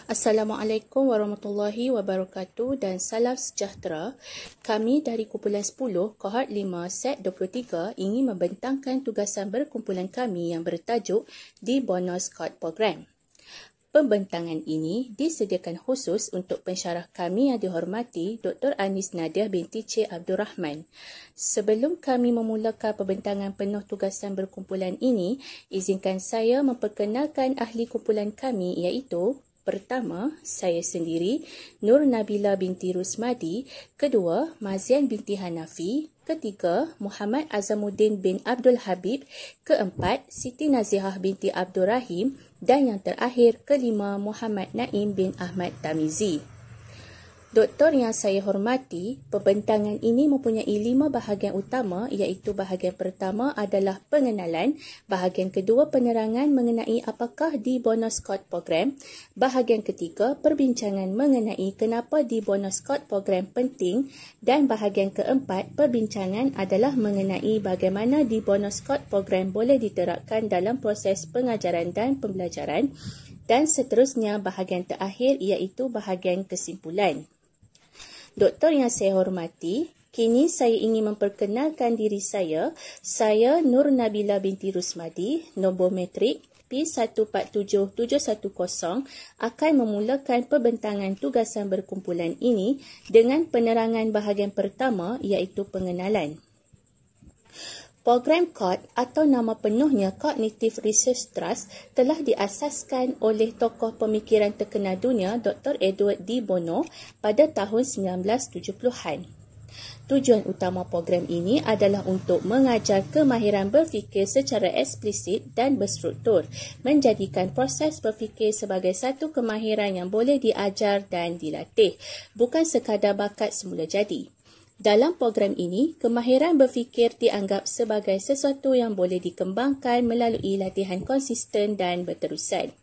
Assalamualaikum warahmatullahi wabarakatuh dan salam sejahtera. Kami dari kumpulan 10, kohort 5, set 23 ingin membentangkan tugasan berkumpulan kami yang bertajuk The Bonus Code Program. Pembentangan ini disediakan khusus untuk pensyarah kami yang dihormati Dr. Anis Nadiah binti Cik Abdul Rahman. Sebelum kami memulakan pembentangan penuh tugasan berkumpulan ini, izinkan saya memperkenalkan ahli kumpulan kami iaitu: pertama, saya sendiri, Nur Nabila binti Rusmadi. Kedua, Mazian binti Hanafi. Ketiga, Muhammad Azamuddin bin Abdul Habib. Keempat, Siti Nazihah binti Abdul Rahim. Dan yang terakhir, kelima, Muhammad Naim bin Ahmad Tamizi. Doktor yang saya hormati, pembentangan ini mempunyai 5 bahagian utama iaitu bahagian pertama adalah pengenalan, bahagian kedua penerangan mengenai apakah The Bonus Code Program, bahagian ketiga perbincangan mengenai kenapa The Bonus Code Program penting dan bahagian keempat perbincangan adalah mengenai bagaimana The Bonus Code Program boleh diterapkan dalam proses pengajaran dan pembelajaran, dan seterusnya bahagian terakhir iaitu bahagian kesimpulan. Doktor yang saya hormati, kini saya ingin memperkenalkan diri saya. Saya Nur Nabila binti Rusmadi, nombor matrik P147710 akan memulakan pembentangan tugasan berkumpulan ini dengan penerangan bahagian pertama iaitu pengenalan. Program CORD atau nama penuhnya Cognitive Research Trust telah diasaskan oleh tokoh pemikiran terkenal dunia Dr. Edward D. Bono pada tahun 1970-an. Tujuan utama program ini adalah untuk mengajar kemahiran berfikir secara eksplisit dan berstruktur, menjadikan proses berfikir sebagai satu kemahiran yang boleh diajar dan dilatih, bukan sekadar bakat semula jadi. Dalam program ini, kemahiran berfikir dianggap sebagai sesuatu yang boleh dikembangkan melalui latihan konsisten dan berterusan.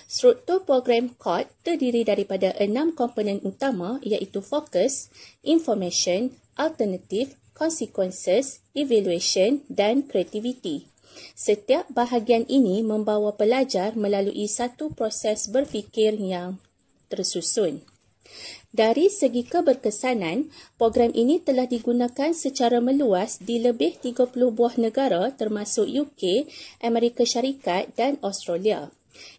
Struktur program CORD terdiri daripada 6 komponen utama iaitu fokus, information, alternative, consequences, evaluation dan creativity. Setiap bahagian ini membawa pelajar melalui satu proses berfikir yang tersusun. Dari segi keberkesanan, program ini telah digunakan secara meluas di lebih 30 buah negara termasuk UK, Amerika Syarikat dan Australia.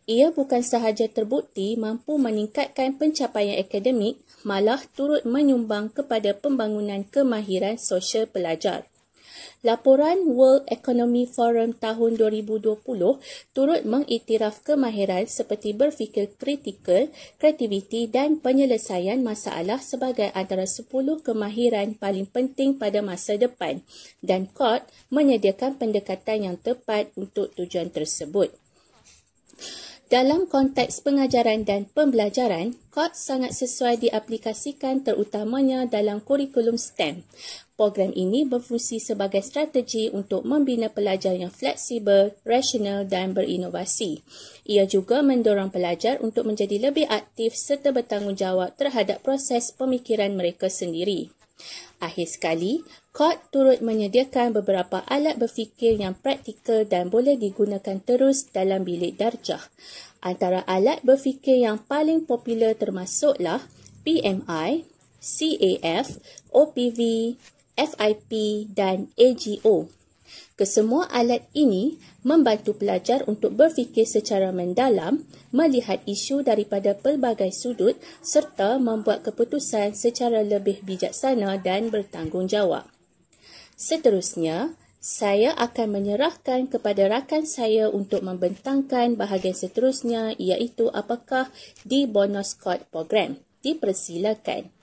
Ia bukan sahaja terbukti mampu meningkatkan pencapaian akademik, malah turut menyumbang kepada pembangunan kemahiran sosial pelajar. Laporan World Economic Forum tahun 2020 turut mengiktiraf kemahiran seperti berfikir kritikal, kreativiti dan penyelesaian masalah sebagai antara 10 kemahiran paling penting pada masa depan, dan CORD menyediakan pendekatan yang tepat untuk tujuan tersebut. Dalam konteks pengajaran dan pembelajaran, CORD sangat sesuai diaplikasikan terutamanya dalam kurikulum STEM. Program ini berfungsi sebagai strategi untuk membina pelajar yang fleksibel, rasional dan berinovasi. Ia juga mendorong pelajar untuk menjadi lebih aktif serta bertanggungjawab terhadap proses pemikiran mereka sendiri. Akhir sekali, CORD turut menyediakan beberapa alat berfikir yang praktikal dan boleh digunakan terus dalam bilik darjah. Antara alat berfikir yang paling popular termasuklah PMI, CAF, OPV, FIP dan AGO. Kesemua alat ini membantu pelajar untuk berfikir secara mendalam, melihat isu daripada pelbagai sudut serta membuat keputusan secara lebih bijaksana dan bertanggungjawab. Seterusnya, saya akan menyerahkan kepada rakan saya untuk membentangkan bahagian seterusnya iaitu apakah The Bonus Code Program. Dipersilakan.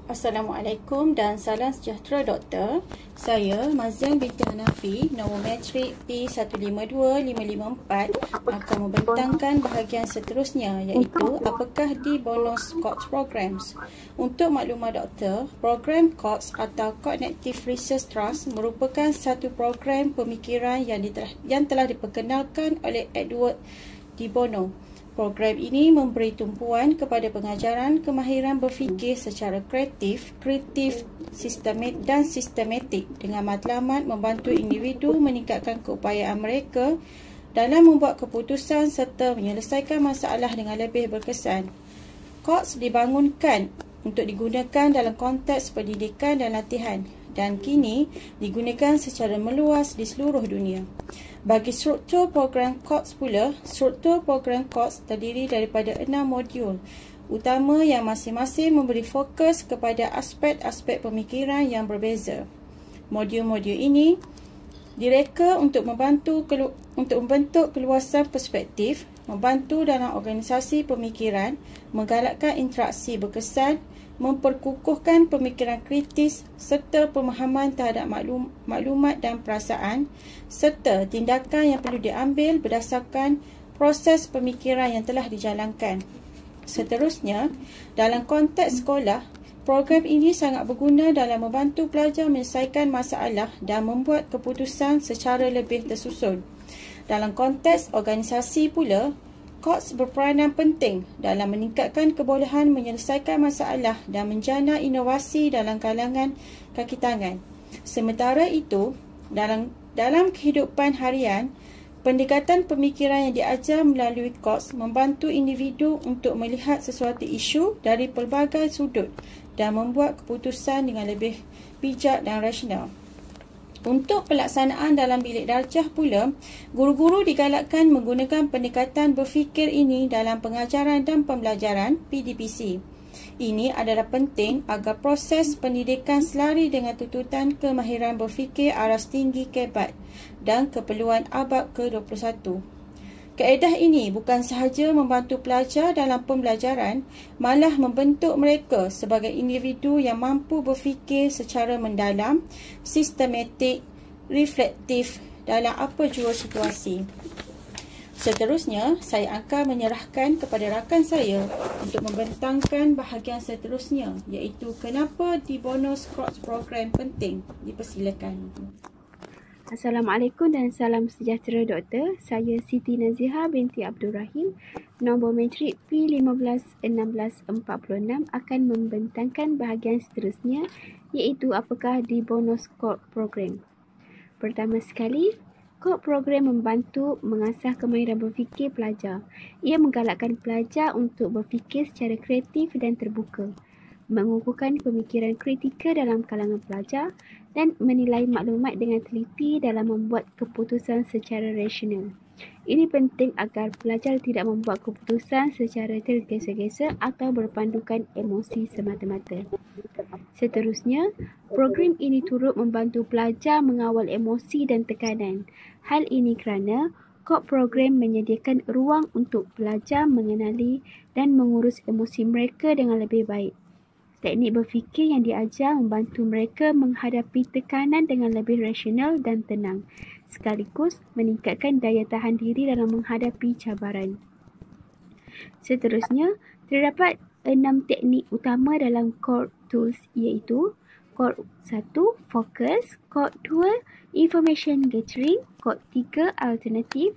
Assalamualaikum dan salam sejahtera doktor. Saya Mazian binti Hanafi, nombor matrik P152554 akan membentangkan bahagian seterusnya iaitu apakah The Bonus Code Programs. Untuk maklumat doktor, program CORD atau Cognitive Research Trust merupakan satu program pemikiran yang telah diperkenalkan oleh Edward D. Bono. Program ini memberi tumpuan kepada pengajaran kemahiran berfikir secara kreatif, sistematik dengan matlamat membantu individu meningkatkan keupayaan mereka dalam membuat keputusan serta menyelesaikan masalah dengan lebih berkesan. COTS dibangunkan untuk digunakan dalam konteks pendidikan dan latihan dan kini digunakan secara meluas di seluruh dunia. Bagi struktur program COTS pula, struktur program COTS terdiri daripada 6 modul utama yang masing-masing memberi fokus kepada aspek-aspek pemikiran yang berbeza. Modul-modul ini direka untuk membentuk keluasan perspektif, membantu dalam organisasi pemikiran, menggalakkan interaksi berkesan, memperkukuhkan pemikiran kritis serta pemahaman terhadap maklumat dan perasaan serta tindakan yang perlu diambil berdasarkan proses pemikiran yang telah dijalankan. Seterusnya, dalam konteks sekolah, program ini sangat berguna dalam membantu pelajar menyelesaikan masalah dan membuat keputusan secara lebih tersusun. Dalam konteks organisasi pula, COTS berperanan penting dalam meningkatkan kebolehan menyelesaikan masalah dan menjana inovasi dalam kalangan kaki tangan. Sementara itu, dalam kehidupan harian, pendekatan pemikiran yang diajar melalui COTS membantu individu untuk melihat sesuatu isu dari pelbagai sudut dan membuat keputusan dengan lebih bijak dan rasional. Untuk pelaksanaan dalam bilik darjah pula, guru-guru digalakkan menggunakan pendekatan berfikir ini dalam pengajaran dan pembelajaran PDPC. Ini adalah penting agar proses pendidikan selari dengan tuntutan kemahiran berfikir aras tinggi KEBAT dan keperluan abad ke-21. Kaedah ini bukan sahaja membantu pelajar dalam pembelajaran, malah membentuk mereka sebagai individu yang mampu berfikir secara mendalam, sistematik, reflektif dalam apa jua situasi. Seterusnya, saya akan menyerahkan kepada rakan saya untuk membentangkan bahagian seterusnya, iaitu kenapa DiBono's COTS program penting. Dipersilakan. Assalamualaikum dan salam sejahtera doktor. Saya Siti Naziha binti Abdul Rahim. Nombor matrik P151646 akan membentangkan bahagian seterusnya, iaitu apakah DiBono's COTS program. Pertama sekali, COTS program membantu mengasah kemahiran berfikir pelajar. Ia menggalakkan pelajar untuk berfikir secara kreatif dan terbuka, mengukuhkan pemikiran kritikal dalam kalangan pelajar dan menilai maklumat dengan teliti dalam membuat keputusan secara rasional. Ini penting agar pelajar tidak membuat keputusan secara tergesa-gesa atau berpandukan emosi semata-mata. Seterusnya, program ini turut membantu pelajar mengawal emosi dan tekanan. Hal ini kerana COTS program menyediakan ruang untuk pelajar mengenali dan mengurus emosi mereka dengan lebih baik. Teknik berfikir yang diajar membantu mereka menghadapi tekanan dengan lebih rasional dan tenang, sekaligus meningkatkan daya tahan diri dalam menghadapi cabaran. Seterusnya, terdapat 6 teknik utama dalam COTS tools, iaitu COTS 1, Focus, COTS 2, Information Gathering, COTS 3, Alternative,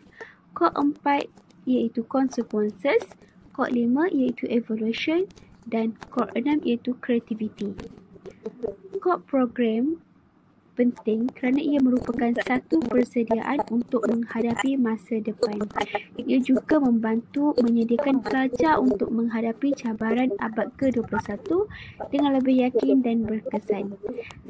COTS 4, iaitu Consequences, COTS 5, iaitu Evaluation, dan COTS 6 iaitu Creativity. COTS program penting kerana ia merupakan satu persediaan untuk menghadapi masa depan. Ia juga membantu menyediakan pelajar untuk menghadapi cabaran abad ke-21 dengan lebih yakin dan berkesan.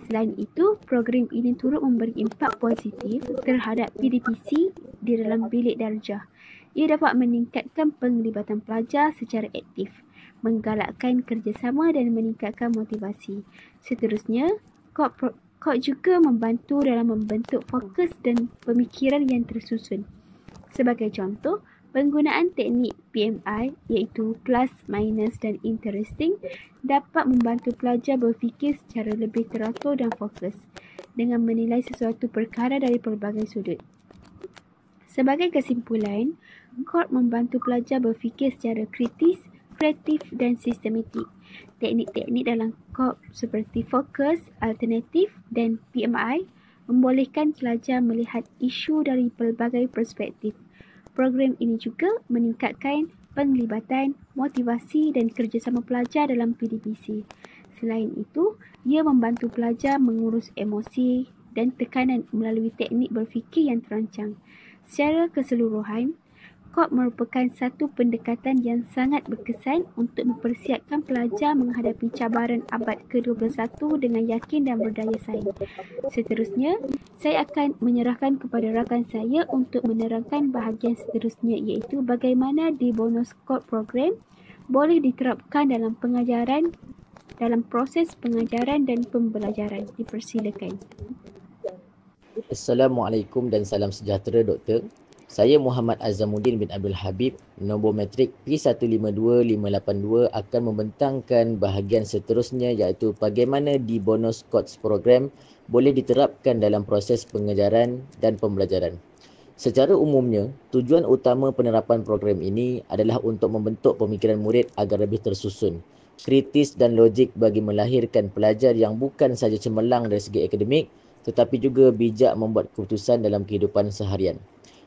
Selain itu, program ini turut memberi impak positif terhadap PDPC di dalam bilik darjah. Ia dapat meningkatkan penglibatan pelajar secara aktif, menggalakkan kerjasama dan meningkatkan motivasi. Seterusnya, COTS juga membantu dalam membentuk fokus dan pemikiran yang tersusun. Sebagai contoh, penggunaan teknik PMI iaitu plus, minus dan interesting dapat membantu pelajar berfikir secara lebih teratur dan fokus dengan menilai sesuatu perkara dari pelbagai sudut. Sebagai kesimpulan, COTS membantu pelajar berfikir secara kritis, kreatif dan sistematik. Teknik-teknik dalam COTS seperti fokus, alternatif dan PMI membolehkan pelajar melihat isu dari pelbagai perspektif. Program ini juga meningkatkan penglibatan, motivasi dan kerjasama pelajar dalam PDPC. Selain itu, ia membantu pelajar mengurus emosi dan tekanan melalui teknik berfikir yang terancang. Secara keseluruhan, KOT merupakan satu pendekatan yang sangat berkesan untuk mempersiapkan pelajar menghadapi cabaran abad ke-21 dengan yakin dan berdaya saing. Seterusnya, saya akan menyerahkan kepada rakan saya untuk menerangkan bahagian seterusnya, iaitu bagaimana di bonus KOT program boleh diterapkan dalam pengajaran, dalam proses pengajaran dan pembelajaran. Dipersilakan. Assalamualaikum dan salam sejahtera, Doktor. Saya Muhammad Azamuddin bin Abdul Habib, nombor matrik P152582 akan membentangkan bahagian seterusnya, iaitu bagaimana di bonus KOTS program boleh diterapkan dalam proses pengajaran dan pembelajaran. Secara umumnya, tujuan utama penerapan program ini adalah untuk membentuk pemikiran murid agar lebih tersusun, kritis dan logik bagi melahirkan pelajar yang bukan sahaja cemerlang dari segi akademik tetapi juga bijak membuat keputusan dalam kehidupan seharian.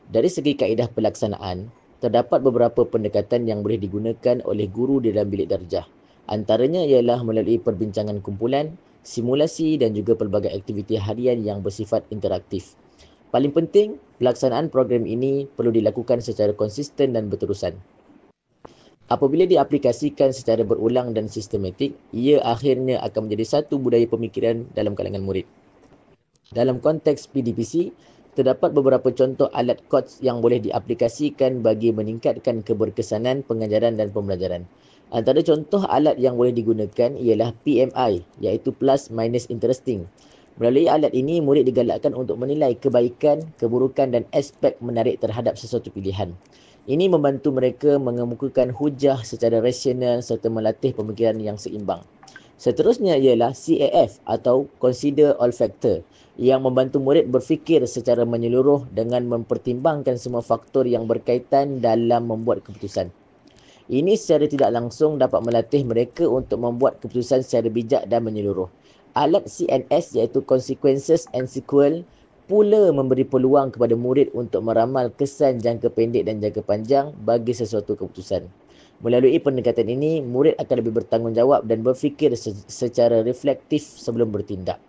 Dari segi kaedah pelaksanaan, terdapat beberapa pendekatan yang boleh digunakan oleh guru di dalam bilik darjah. Antaranya ialah melalui perbincangan kumpulan, simulasi dan juga pelbagai aktiviti harian yang bersifat interaktif. Paling penting, pelaksanaan program ini perlu dilakukan secara konsisten dan berterusan. Apabila diaplikasikan secara berulang dan sistematik, ia akhirnya akan menjadi satu budaya pemikiran dalam kalangan murid. Dalam konteks PDPC, terdapat beberapa contoh alat KOTS yang boleh diaplikasikan bagi meningkatkan keberkesanan pengajaran dan pembelajaran. Antara contoh alat yang boleh digunakan ialah PMI, iaitu Plus Minus Interesting. Melalui alat ini, murid digalakkan untuk menilai kebaikan, keburukan dan aspek menarik terhadap sesuatu pilihan. Ini membantu mereka mengemukakan hujah secara rasional serta melatih pemikiran yang seimbang. Seterusnya ialah CAF atau Consider All Factor, yang membantu murid berfikir secara menyeluruh dengan mempertimbangkan semua faktor yang berkaitan dalam membuat keputusan. Ini secara tidak langsung dapat melatih mereka untuk membuat keputusan secara bijak dan menyeluruh. Alat CNS iaitu Consequences and Sequel pula memberi peluang kepada murid untuk meramal kesan jangka pendek dan jangka panjang bagi sesuatu keputusan. Melalui pendekatan ini, murid akan lebih bertanggungjawab dan berfikir secara reflektif sebelum bertindak.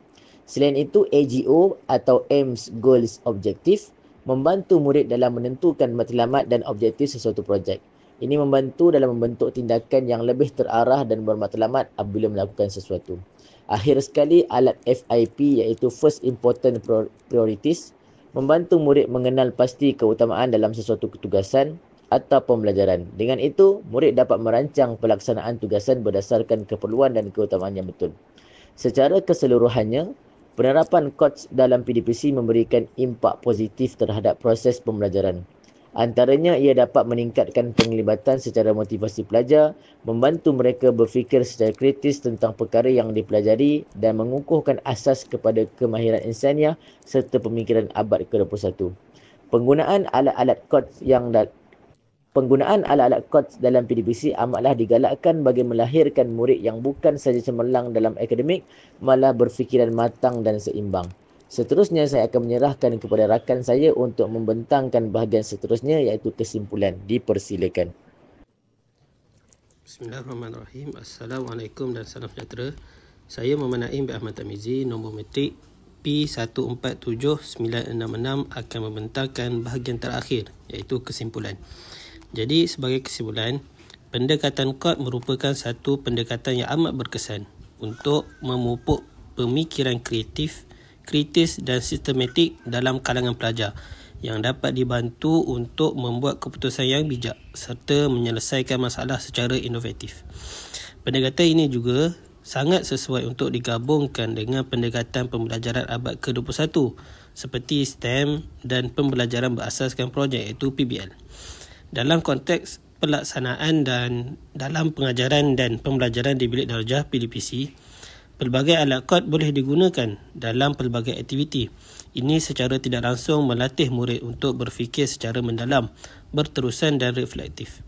Selain itu, AGO atau Aims, Goals, Objective membantu murid dalam menentukan matlamat dan objektif sesuatu projek. Ini membantu dalam membentuk tindakan yang lebih terarah dan bermatlamat apabila melakukan sesuatu. Akhir sekali, alat FIP iaitu First Important Priorities membantu murid mengenal pasti keutamaan dalam sesuatu ketugasan atau pembelajaran. Dengan itu, murid dapat merancang pelaksanaan tugasan berdasarkan keperluan dan keutamaan yang betul. Secara keseluruhannya, penerapan KOTS dalam PDPC memberikan impak positif terhadap proses pembelajaran. Antaranya, ia dapat meningkatkan penglibatan secara motivasi pelajar, membantu mereka berfikir secara kritis tentang perkara yang dipelajari dan mengukuhkan asas kepada kemahiran insaniah serta pemikiran abad ke-21. Penggunaan alat-alat KOTS dalam PDPC amatlah digalakkan bagi melahirkan murid yang bukan sahaja cemerlang dalam akademik, malah berfikiran matang dan seimbang. Seterusnya, saya akan menyerahkan kepada rakan saya untuk membentangkan bahagian seterusnya, iaitu kesimpulan. Dipersilakan. Bismillahirrahmanirrahim. Assalamualaikum dan salam sejahtera. Saya Muhammad Naim bin Ahmad Tamizi, nombor matrik P147966 akan membentangkan bahagian terakhir, iaitu kesimpulan. Jadi, sebagai kesimpulan, pendekatan KOT merupakan satu pendekatan yang amat berkesan untuk memupuk pemikiran kreatif, kritis dan sistematik dalam kalangan pelajar yang dapat dibantu untuk membuat keputusan yang bijak serta menyelesaikan masalah secara inovatif. Pendekatan ini juga sangat sesuai untuk digabungkan dengan pendekatan pembelajaran abad ke-21 seperti STEM dan pembelajaran berasaskan projek iaitu PBL. Dalam konteks pelaksanaan dan dalam pengajaran dan pembelajaran di bilik darjah PDPC, pelbagai alat KOT boleh digunakan dalam pelbagai aktiviti. Ini secara tidak langsung melatih murid untuk berfikir secara mendalam, berterusan dan reflektif.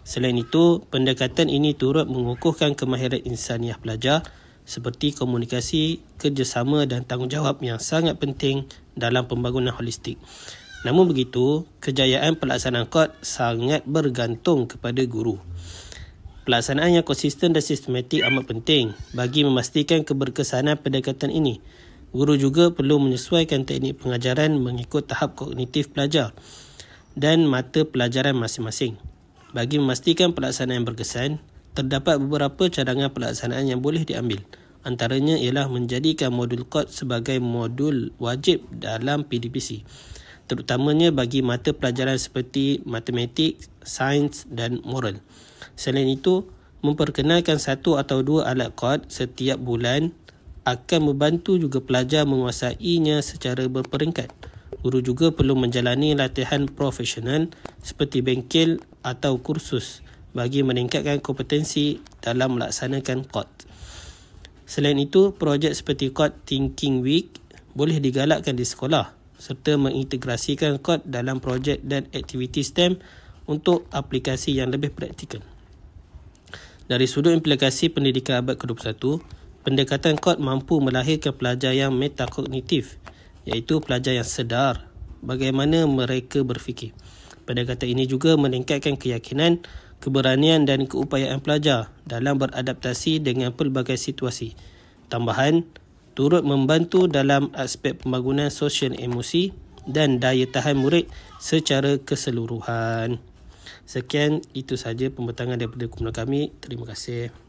Selain itu, pendekatan ini turut mengukuhkan kemahiran insaniah pelajar seperti komunikasi, kerjasama dan tanggungjawab yang sangat penting dalam pembangunan holistik. Namun begitu, kejayaan pelaksanaan KOT sangat bergantung kepada guru. Pelaksanaan yang konsisten dan sistematik amat penting bagi memastikan keberkesanan pendekatan ini. Guru juga perlu menyesuaikan teknik pengajaran mengikut tahap kognitif pelajar. dan mata pelajaran masing-masing. Bagi memastikan pelaksanaan berkesan, terdapat beberapa cadangan pelaksanaan yang boleh diambil. Antaranya ialah menjadikan modul KOT sebagai modul wajib dalam PDPC, terutamanya bagi mata pelajaran seperti matematik, sains dan moral. Selain itu, memperkenalkan 1 atau 2 alat KOT setiap bulan akan membantu juga pelajar menguasainya secara berperingkat. Guru juga perlu menjalani latihan profesional seperti bengkel atau kursus bagi meningkatkan kompetensi dalam melaksanakan KOT. Selain itu, projek seperti KOT Thinking Week boleh digalakkan di sekolah serta mengintegrasikan KOT dalam projek dan aktiviti STEM untuk aplikasi yang lebih praktikal. Dari sudut implikasi pendidikan abad ke-21, pendekatan KOT mampu melahirkan pelajar yang metakognitif, iaitu pelajar yang sedar bagaimana mereka berfikir. Pendekatan ini juga meningkatkan keyakinan, keberanian dan keupayaan pelajar dalam beradaptasi dengan pelbagai situasi. Tambahan, turut membantu dalam aspek pembangunan sosial emosi dan daya tahan murid secara keseluruhan. Sekian, itu sahaja pembentangan daripada kumpulan kami. Terima kasih.